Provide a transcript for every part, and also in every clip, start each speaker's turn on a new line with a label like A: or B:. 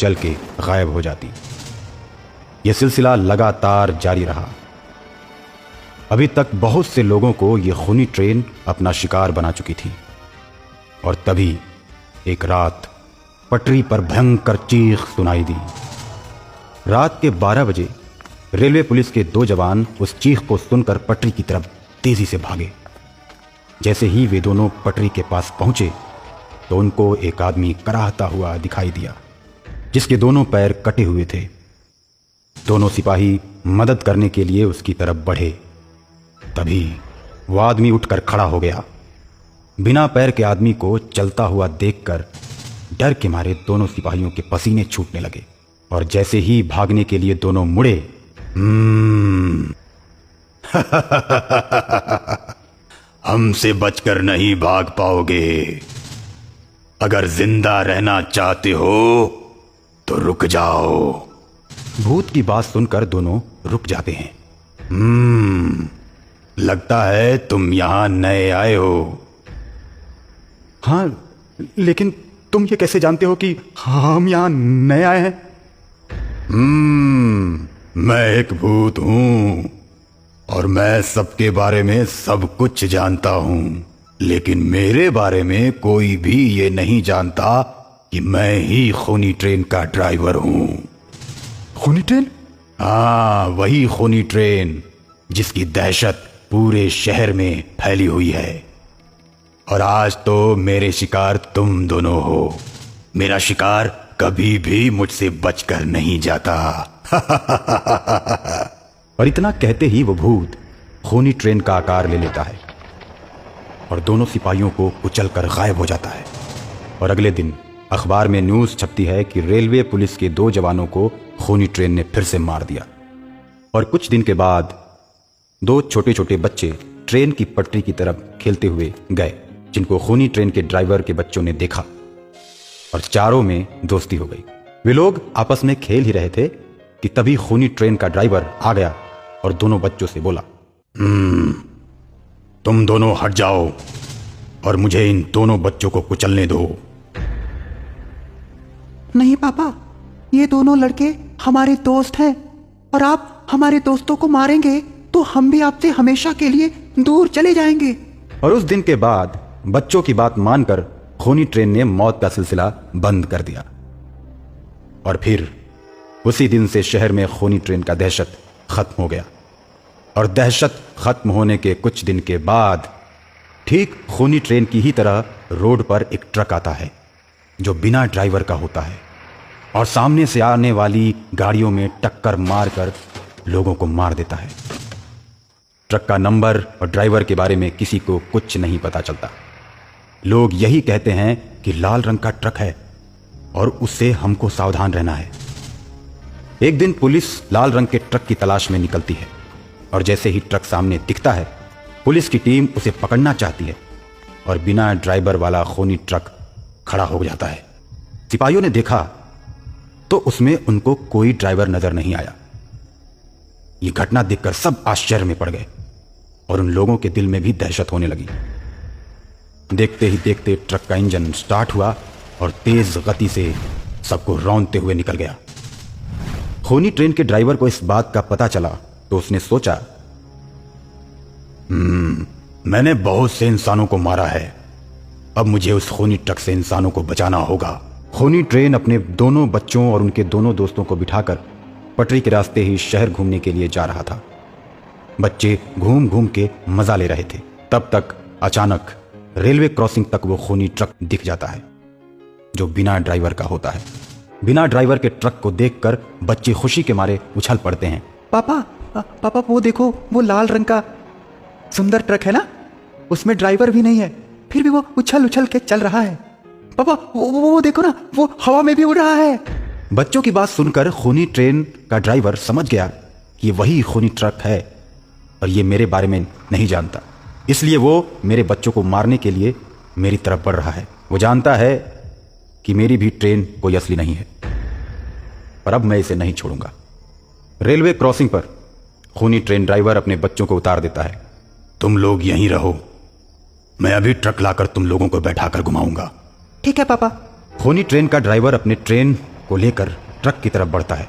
A: जल के गायब हो जाती। यह सिलसिला लगातार जारी रहा। अभी तक बहुत से लोगों को यह खूनी ट्रेन अपना शिकार बना चुकी थी। और तभी एक रात पटरी पर भयंकर चीख सुनाई दी। रात के 12 बजे रेलवे पुलिस के 2 जवान उस चीख को सुनकर पटरी की तरफ तेजी से भागे। जैसे ही वे दोनों पटरी के पास पहुंचे तो उनको एक आदमी कराहता हुआ दिखाई दिया, जिसके दोनों पैर कटे हुए थे। दोनों सिपाही मदद करने के लिए उसकी तरफ बढ़े। तभी वो आदमी उठकर खड़ा हो गया। बिना पैर के आदमी को चलता हुआ देखकर डर के मारे दोनों सिपाहियों के पसीने छूटने लगे। और जैसे ही भागने के लिए दोनों मुड़े,
B: हमसे बचकर नहीं भाग पाओगे। अगर जिंदा रहना चाहते हो तो रुक जाओ।
A: भूत की बात सुनकर दोनों रुक जाते हैं।
B: लगता है तुम यहां नए आए हो।
A: हाँ, लेकिन तुम ये कैसे जानते हो कि हम यहां नए आए हैं?
B: मैं एक भूत हूं और मैं सबके बारे में सब कुछ जानता हूं, लेकिन मेरे बारे में कोई भी ये नहीं जानता कि मैं ही खूनी ट्रेन का ड्राइवर हूं।
A: खूनी ट्रेन?
B: हाँ, वही खूनी ट्रेन जिसकी दहशत पूरे शहर में फैली हुई है। और आज तो मेरे शिकार तुम दोनों हो। मेरा शिकार कभी भी मुझसे बचकर नहीं जाता।
A: और इतना कहते ही वो भूत खूनी ट्रेन का आकार ले लेता है और दोनों सिपाहियों को कुचलकर गायब हो जाता है। और अगले दिन अखबार में न्यूज़ छपती है कि रेलवे पुलिस के 2 जवानों को खूनी ट्रेन ने फिर से मार दिया। और कुछ दिन के बाद 2 छोटे छोटे बच्चे ट्रेन की पटरी की तरफ खेलते हुए गए, जिनको खूनी ट्रेन के ड्राइवर के बच्चों ने देखा और चारों में दोस्ती हो गई। वे लोग आपस में खेल ही रहे थे कि तभी खूनी ट्रेन का ड्राइवर आ गया और दोनों बच्चों से बोला,
B: तुम दोनों हट जाओ और मुझे इन दोनों बच्चों को कुचलने दो।
C: नहीं पापा, ये दोनों लड़के हमारे दोस्त हैं और आप हमारे दोस्तों को मारेंगे तो हम भी आपसे हमेशा के लिए दूर चले जाएंगे।
A: और उस दिन के बाद बच्चों की बात मानकर खूनी ट्रेन ने मौत का सिलसिला बंद कर दिया। और फिर उसी दिन से शहर में खूनी ट्रेन का दहशत खत्म हो गया। और दहशत खत्म होने के कुछ दिन के बाद ठीक खूनी ट्रेन की ही तरह रोड पर एक ट्रक आता है जो बिना ड्राइवर का होता है और सामने से आने वाली गाड़ियों में टक्कर मारकर लोगों को मार देता है। ट्रक का नंबर और ड्राइवर के बारे में किसी को कुछ नहीं पता चलता। लोग यही कहते हैं कि लाल रंग का ट्रक है और उससे हमको सावधान रहना है। एक दिन पुलिस लाल रंग के ट्रक की तलाश में निकलती है और जैसे ही ट्रक सामने दिखता है, पुलिस की टीम उसे पकड़ना चाहती है और बिना ड्राइवर वाला खूनी ट्रक खड़ा हो जाता है। सिपाहियों ने देखा तो उसमें उनको कोई ड्राइवर नजर नहीं आया। ये घटना देखकर सब आश्चर्य में पड़ गए और उन लोगों के दिल में भी दहशत होने लगी। देखते ही देखते ट्रक का इंजन स्टार्ट हुआ और तेज गति से सबको रौंदते हुए निकल गया। खूनी ट्रेन के ड्राइवर को इस बात का पता चला तो उसने सोचा,
B: मैंने बहुत से इंसानों को मारा है, अब मुझे उस खूनी ट्रक से इंसानों को बचाना होगा।
A: खूनी ट्रेन अपने दोनों बच्चों और उनके दोनों दोस्तों को बिठाकर पटरी के रास्ते ही शहर घूमने के लिए जा रहा था। बच्चे घूम घूम के मजा ले रहे थे। तब तक अचानक रेलवे क्रॉसिंग तक वो खूनी ट्रक दिख जाता है जो बिना ड्राइवर का होता है। बिना ड्राइवर के ट्रक को देखकर बच्चे खुशी के मारे उछल पड़ते हैं।
C: पापा वो देखो, वो लाल रंग का सुंदर ट्रक है ना, उसमें ड्राइवर भी नहीं है, फिर भी वो उछल उछल के चल रहा है। पापा वो देखो ना, वो हवा में भी उड़ रहा है।
A: बच्चों की बात सुनकर खूनी ट्रेन का ड्राइवर समझ गया कि ये वही खूनी ट्रक है और ये मेरे बारे में नहीं जानता, इसलिए वो मेरे बच्चों को मारने के लिए मेरी तरफ बढ़ रहा है। वो जानता है कि मेरी भी ट्रेन कोई असली नहीं है, पर अब मैं इसे नहीं छोड़ूंगा। रेलवे क्रॉसिंग पर खूनी ट्रेन ड्राइवर अपने बच्चों को उतार देता है।
B: तुम लोग यहीं रहो, मैं अभी ट्रक लाकर तुम लोगों को बैठाकर घुमाऊंगा।
C: ठीक है पापा।
A: खूनी ट्रेन का ड्राइवर अपने ट्रेन को लेकर ट्रक की तरफ बढ़ता है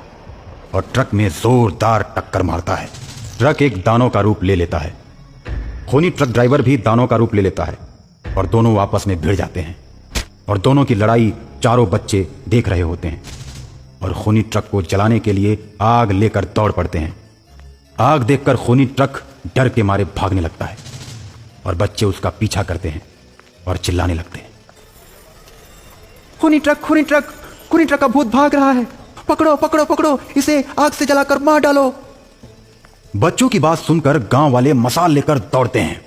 A: और ट्रक में जोरदार टक्कर मारता है। ट्रक एक दानव का रूप ले लेता है। खूनी ट्रक ड्राइवर भी दानव का रूप ले लेता है और दोनों आपस में भिड़ जाते हैं और दोनों की लड़ाई चारों बच्चे देख रहे होते हैं और खूनी ट्रक को जलाने के लिए आग लेकर दौड़ पड़ते हैं। आग देखकर खूनी ट्रक डर के मारे भागने लगता है और बच्चे उसका पीछा करते हैं और चिल्लाने लगते हैं,
C: खूनी ट्रक का भूत भाग रहा है, पकड़ो पकड़ो पकड़ो, इसे आग से जलाकर मार डालो।
A: बच्चों की बात सुनकर गांव वाले मसाल लेकर दौड़ते हैं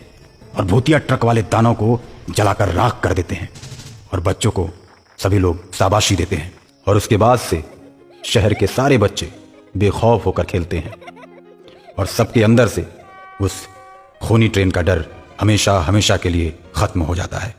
A: और भूतिया ट्रक वाले दानव को जलाकर राख कर देते हैं और बच्चों को सभी लोग शाबाशी देते हैं। और उसके बाद से शहर के सारे बच्चे बेखौफ होकर खेलते हैं और सबके अंदर से उस खूनी ट्रेन का डर हमेशा हमेशा के लिए खत्म हो जाता है।